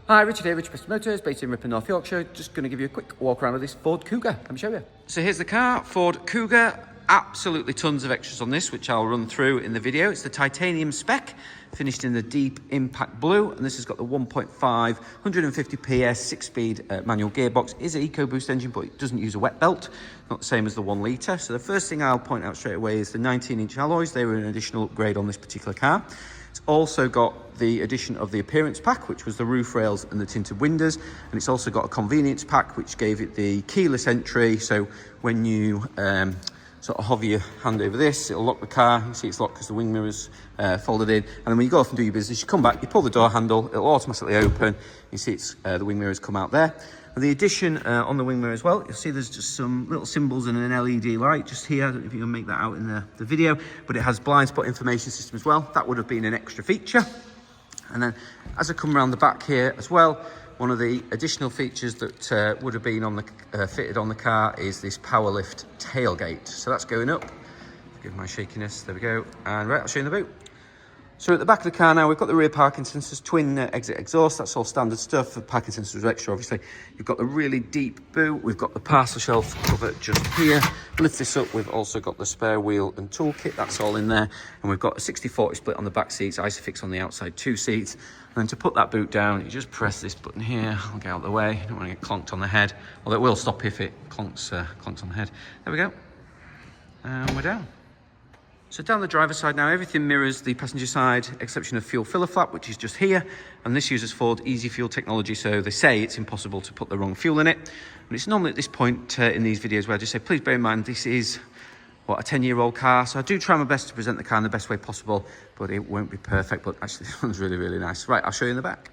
Hi, Richard here, Richard Preston Motors, based in Ripon, North Yorkshire. Just going to give you a quick walk around of this Ford Kuga. Let me show you. So here's the car, Ford Kuga. Absolutely tons of extras on this, which I'll run through in the video. It's the titanium spec, finished in the deep impact blue, and this has got the 1.5, 150 PS, 6-speed manual gearbox. It is an EcoBoost engine, but it doesn't use a wet belt, not the same as the 1 litre. So the first thing I'll point out straight away is the 19-inch alloys. They were an additional upgrade on this particular car. It's also got the addition of the appearance pack, which was the roof rails and the tinted windows, and it's also got a convenience pack, which gave it the keyless entry. So when you sort of hover your hand over this, it'll lock the car. You see it's locked because the wing mirror's folded in, and then when you go off and do your business, you come back, you pull the door handle, it'll automatically open. You see it's the wing mirrors come out there. And the addition on the wing mirror as well, you'll see there's just some little symbols and an LED light just here. I don't know if you can make that out in the video, but it has blind spot information system as well. That would have been an extra feature. And then as I come around the back here as well, one of the additional features that would have been on the fitted on the car is this power lift tailgate. So that's going up. Give my shakiness, there we go. And right, I'll show you in the boot. So at the back of the car now, we've got the rear parking sensors, twin exit exhaust. That's all standard stuff. The parking sensors are extra, obviously. You've got the really deep boot. We've got the parcel shelf cover just here. Lift this up, we've also got the spare wheel and toolkit. That's all in there. And we've got a 60/40 split on the back seats, Isofix on the outside 2 seats. And then to put that boot down, you just press this button here. I'll get out of the way. I don't want to get clonked on the head. Although it will stop if it clonks on the head. There we go. And we're down. So down the driver's side now, everything mirrors the passenger side, exception of fuel filler flap, which is just here. And this uses Ford Easy Fuel technology, so they say it's impossible to put the wrong fuel in it. But it's normally at this point in these videos where I just say, please bear in mind, this is, a 10-year-old car. So I do try my best to present the car in the best way possible, but it won't be perfect. But actually, this one's really, really nice. Right, I'll show you in the back.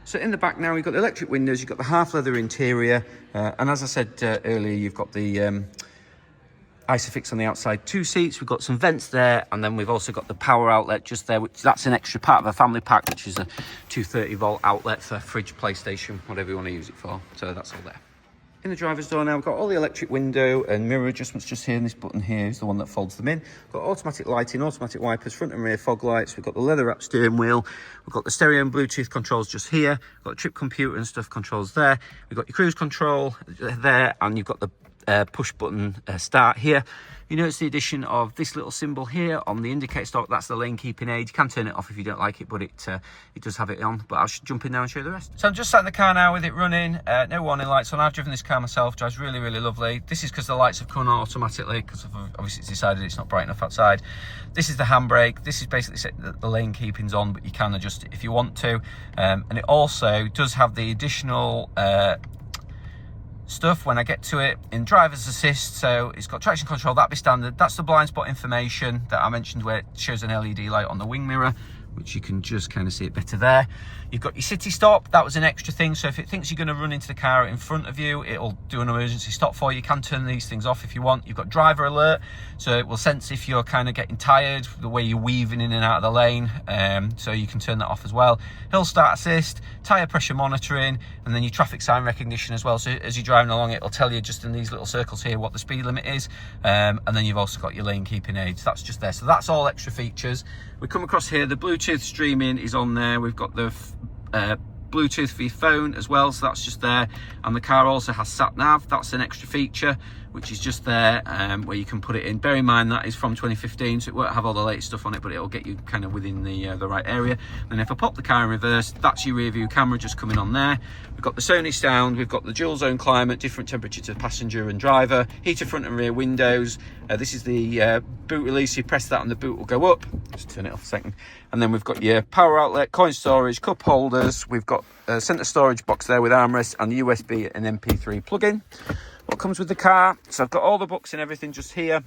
So in the back now, you've got the electric windows, you've got the half leather interior. And as I said earlier, you've got the Isofix on the outside 2 seats. We've got some vents there, and then we've also got the power outlet just there, which that's an extra part of a family pack, which is a 230-volt outlet for fridge, PlayStation, whatever you want to use it for. So that's all there. In the driver's door now, we've got all the electric window and mirror adjustments just here, and this button here is the one that folds them in. We've got automatic lighting, automatic wipers, front and rear fog lights. We've got the leather wrap steering wheel. We've got the stereo and Bluetooth controls just here. We've got the trip computer and stuff controls there. We've got your cruise control there, and you've got the push button start here. You notice the addition of this little symbol here on the indicator stalk. That's the lane keeping aid. You can turn it off if you don't like it, but it does have it on. But I'll jump in now and show you the rest. So I'm just sat in the car now with it running, no warning lights on. I've driven this car myself, drives really, really lovely. This is because the lights have come on automatically, because obviously it's decided it's not bright enough outside. This is the handbrake. This is basically set that the lane keeping's on, but you can adjust it if you want to. And it also does have the additional stuff when I get to it in driver's assist. So it's got traction control, that'd be standard. That's the blind spot information that I mentioned, where it shows an LED light on the wing mirror, which you can just kind of see it better there. You've got your city stop. That was an extra thing, so if it thinks you're going to run into the car in front of you, it'll do an emergency stop for you. You can turn these things off if you want. You've got driver alert, so it will sense if you're kind of getting tired, the way you're weaving in and out of the lane, so you can turn that off as well. Hill start assist, tyre pressure monitoring, and then your traffic sign recognition as well. So as you're driving along, it'll tell you just in these little circles here what the speed limit is, and then you've also got your lane keeping aids. That's just there, so that's all extra features. We come across here, the Bluetooth streaming is on there. We've got the Bluetooth for your phone as well, so that's just there. And the car also has sat nav. That's an extra feature, which is just there, where you can put it in. Bear in mind that is from 2015, so it won't have all the latest stuff on it, but it'll get you kind of within the right area. And if I pop the car in reverse, that's your rear view camera just coming on there. We've got the Sony sound, we've got the dual zone climate, different temperature to passenger and driver, heated front and rear windows. This is the boot release. You press that and the boot will go up. Just turn it off a second. And then we've got your power outlet, coin storage, cup holders. We've got a center storage box there with armrests and USB and MP3 plug-in. What comes with the car? So I've got all the books and everything just here.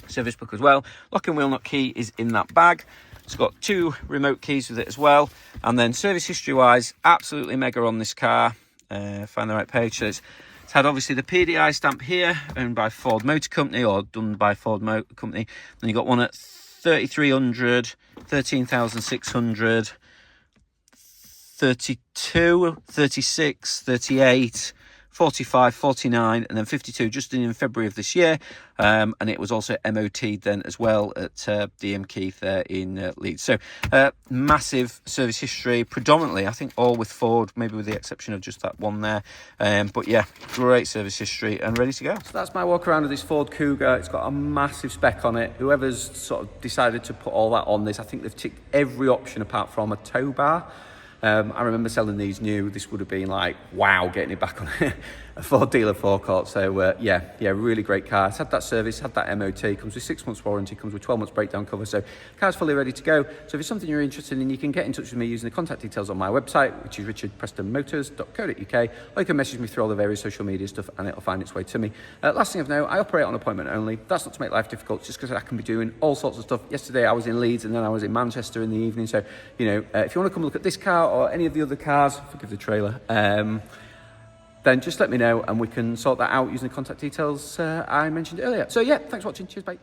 Service book as well. Lock and wheel nut key is in that bag. It's got 2 remote keys with it as well. And then service history wise, absolutely mega on this car. Find the right page. So it's had obviously the PDI stamp here, owned by Ford Motor Company or done by Ford Motor Company. Then you got one at 3,300, 13,600, 32, 36, 38, 45, 49, and then 52 just in February of this year. And it was also MOT'd then as well at DM Keith there in Leeds. So massive service history, predominantly I think all with Ford, maybe with the exception of just that one there. But yeah, great service history and ready to go. So that's my walk around of this Ford Kuga. It's got a massive spec on it. Whoever's sort of decided to put all that on this, I think they've ticked every option apart from a tow bar. I remember selling these new. This would have been like, wow, getting it back on a Ford dealer forecourt. So yeah, really great car. It's had that service, had that MOT, comes with 6 months warranty, comes with 12 months breakdown cover. So car's fully ready to go. So if it's something you're interested in, you can get in touch with me using the contact details on my website, which is richardprestonmotors.co.uk, or you can message me through all the various social media stuff and it'll find its way to me. Last thing of note, I operate on appointment only. That's not to make life difficult, it's just because I can be doing all sorts of stuff. Yesterday I was in Leeds and then I was in Manchester in the evening. So, you know, if you want to come look at this car or any of the other cars, forgive the trailer, then just let me know and we can sort that out using the contact details I mentioned earlier. So yeah, thanks for watching. Cheers, bye.